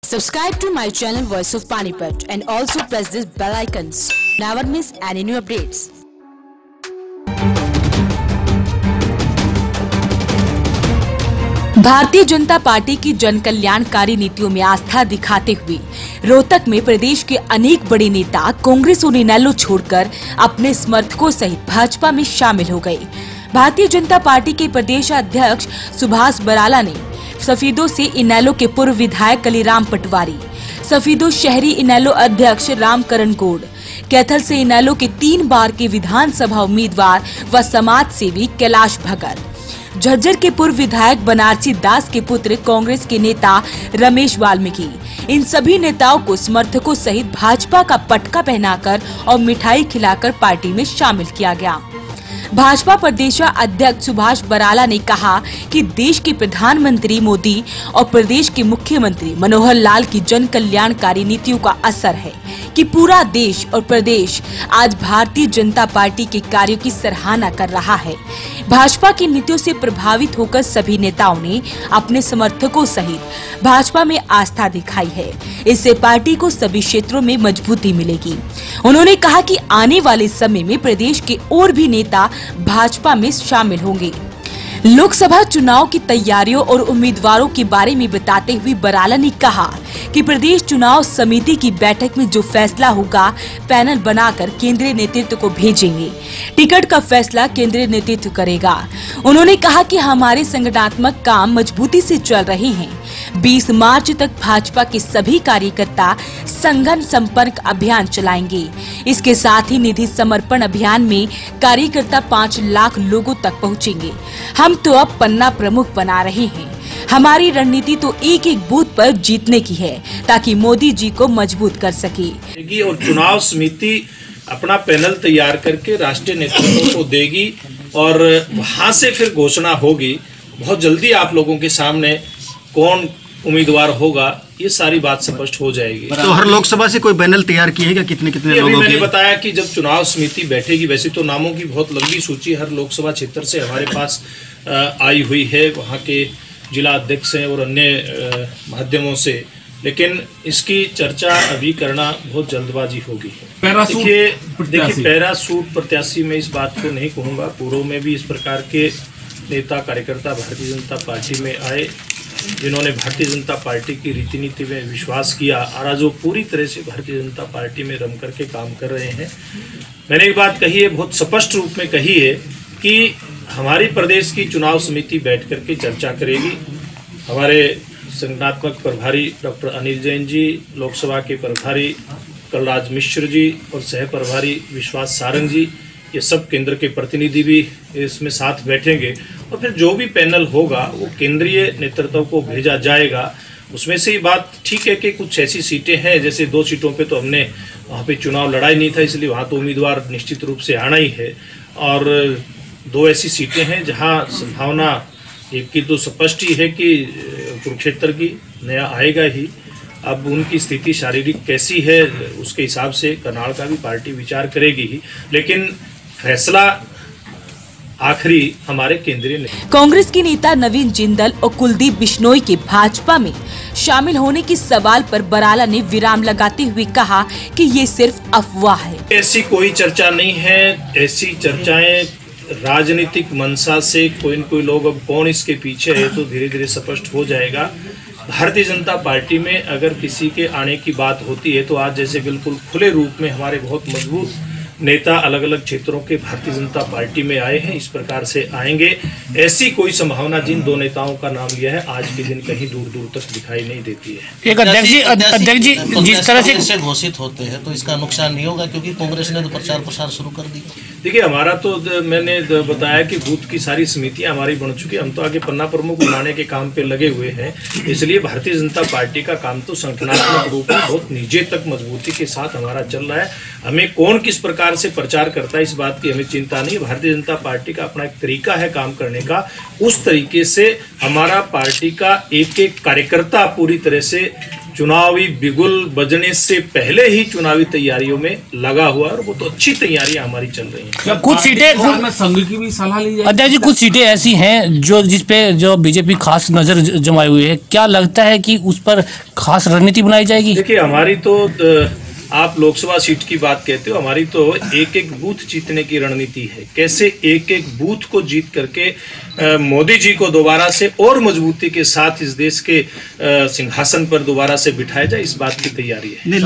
Subscribe to my channel Voice of Panipat and also press this bell icons. Never miss any new updates. Bharatiya Janata party की जन कल्याणकारी नीतियों में आस्था दिखाते हुए रोहतक में प्रदेश के अनेक बड़े नेता कांग्रेस और इनेलो छोड़कर अपने समर्थकों सहित भाजपा में शामिल हो गए। भारतीय जनता पार्टी के प्रदेश अध्यक्ष सुभाष बराला ने सफीदो से इनेलो के पूर्व विधायक कलीराम पटवारी, सफीदो शहरी इनेलो अध्यक्ष रामकरण गौड़, कैथल से इनेलो के 3 बार के विधानसभा उम्मीदवार व समाज सेवी कैलाश भगत, झज्जर के पूर्व विधायक बनारसी दास के पुत्र कांग्रेस के नेता रमेश वाल्मीकि, इन सभी नेताओं को समर्थकों सहित भाजपा का पटका पहनाकर और मिठाई खिलाकर पार्टी में शामिल किया गया। भाजपा प्रदेश अध्यक्ष सुभाष बराला ने कहा कि देश के प्रधानमंत्री मोदी और प्रदेश के मुख्यमंत्री मनोहर लाल की जन कल्याणकारी नीतियों का असर है कि पूरा देश और प्रदेश आज भारतीय जनता पार्टी के कार्यों की सराहना कर रहा है। भाजपा की नीतियों से प्रभावित होकर सभी नेताओं ने अपने समर्थकों सहित भाजपा में आस्था दिखाई है। इससे पार्टी को सभी क्षेत्रों में मजबूती मिलेगी। उन्होंने कहा कि आने वाले समय में प्रदेश के और भी नेता भाजपा में शामिल होंगे। लोकसभा चुनाव की तैयारियों और उम्मीदवारों के बारे में बताते हुए बराला ने कहा कि प्रदेश चुनाव समिति की बैठक में जो फैसला होगा पैनल बनाकर केंद्रीय नेतृत्व को भेजेंगे। टिकट का फैसला केंद्रीय नेतृत्व करेगा। उन्होंने कहा कि हमारे संगठनात्मक काम मजबूती से चल रहे हैं। 20 मार्च तक भाजपा के सभी कार्यकर्ता संगठन संपर्क अभियान चलाएंगे। इसके साथ ही निधि समर्पण अभियान में कार्यकर्ता 5 लाख लोगों तक पहुंचेंगे। हम तो अब पन्ना प्रमुख बना रहे हैं। हमारी रणनीति तो एक एक बूथ पर जीतने की है ताकि मोदी जी को मजबूत कर सके। और चुनाव समिति अपना पैनल तैयार करके राष्ट्रीय नेतृत्व को देगी और वहां से फिर घोषणा होगी। बहुत जल्दी आप लोगों के सामने कौन उम्मीदवार होगा ये सारी बात स्पष्ट हो जाएगी। तो हर लोकसभा से कोई पैनल तैयार किएगा कितने लोगों मैंने बताया कि जब चुनाव समिति बैठेगी, वैसे तो नामों की बहुत लंबी सूची हर लोकसभा क्षेत्र से हमारे पास आई हुई है, वहाँ के जिला अध्यक्ष हैं और अन्य माध्यमों से, लेकिन इसकी चर्चा अभी करना बहुत जल्दबाजी होगी। देखिए पैरासूट प्रत्याशी में इस बात को नहीं कहूँगा। पूर्व में भी इस प्रकार के नेता कार्यकर्ता भारतीय जनता पार्टी में आए जिन्होंने भारतीय जनता पार्टी की रीति नीति में विश्वास किया और आज वो पूरी तरह से भारतीय जनता पार्टी में रम करके काम कर रहे हैं। मैंने एक बात कही है, बहुत स्पष्ट रूप में कही है कि हमारी प्रदेश की चुनाव समिति बैठ करके चर्चा करेगी। हमारे संगठनात्मक प्रभारी डॉक्टर अनिल जैन जी, लोकसभा के प्रभारी कलराज मिश्र जी और सह प्रभारी विश्वास सारंग जी, ये सब केंद्र के प्रतिनिधि भी इसमें साथ बैठेंगे और फिर जो भी पैनल होगा वो केंद्रीय नेतृत्व को भेजा जाएगा। उसमें से ही बात ठीक है कि कुछ ऐसी सीटें हैं, जैसे 2 सीटों पे तो हमने वहाँ पे चुनाव लड़ा ही नहीं था, इसलिए वहाँ तो उम्मीदवार निश्चित रूप से आना ही है। और 2 ऐसी सीटें हैं जहाँ संभावना एक की तो स्पष्ट ही है कि कुरुक्षेत्र की नया आएगा ही। अब उनकी स्थिति शारीरिक कैसी है उसके हिसाब से करनाल का भी पार्टी विचार करेगी ही, लेकिन फैसला आखिरी हमारे केंद्रीय कांग्रेस के नेता नवीन जिंदल और कुलदीप बिश्नोई के भाजपा में शामिल होने के सवाल पर बराला ने विराम लगाते हुए कहा कि ये सिर्फ अफवाह है। ऐसी कोई चर्चा नहीं है। ऐसी चर्चाएं राजनीतिक मंशा से कोई न कोई लोग, अब कौन इसके पीछे है तो धीरे धीरे स्पष्ट हो जाएगा। भारतीय जनता पार्टी में अगर किसी के आने की बात होती है तो आज जैसे बिल्कुल खुले रूप में हमारे बहुत मजबूत नेता अलग अलग क्षेत्रों के भारतीय जनता पार्टी में आए हैं, इस प्रकार से आएंगे। ऐसी कोई संभावना जिन 2 नेताओं का नाम लिया है आज के दिन कहीं दूर दूर तक दिखाई नहीं देती है। एक अध्यक्ष जी जिस तरह से घोषित होते हैं तो इसका नुकसान नहीं होगा, क्योंकि कांग्रेस ने तो प्रचार प्रसार शुरू कर दिया। देखिए हमारा तो मैंने बताया कि बूथ की सारी समितियां हमारी बन चुकी है। हम तो आगे पन्ना प्रमुख बनाने के काम पे लगे हुए हैं। इसलिए भारतीय जनता पार्टी का काम तो संगठनात्मक रूप में बहुत नीचे तक मजबूती के साथ हमारा चल रहा है। हमें कौन किस प्रकार से प्रचार करता है इस बात की हमें चिंता नहीं। भारतीय जनता पार्टी का अपना एक तरीका है काम करने का। उस तरीके से हमारा पार्टी का एक एक कार्यकर्ता पूरी तरह से चुनावी बिगुल बजने से पहले ही चुनावी तैयारियों में लगा हुआ, और वो तो अच्छी तैयारियां हमारी चल रही हैं। कुछ सीटें संघ की भी सलाह ली जाए। अध्यक्ष जी, कुछ सीटें ऐसी हैं जो बीजेपी खास नजर जमाई हुई है, क्या लगता है कि उस पर खास रणनीति बनाई जाएगी? देखिए, हमारी तो आप लोकसभा सीट की बात कहते हो, हमारी तो एक एक बूथ जीतने की रणनीति है। कैसे एक एक बूथ को जीत करके मोदी जी को दोबारा से और मजबूती के साथ इस देश के सिंहासन पर दोबारा से बिठाया जाए, इस बात की तैयारी है।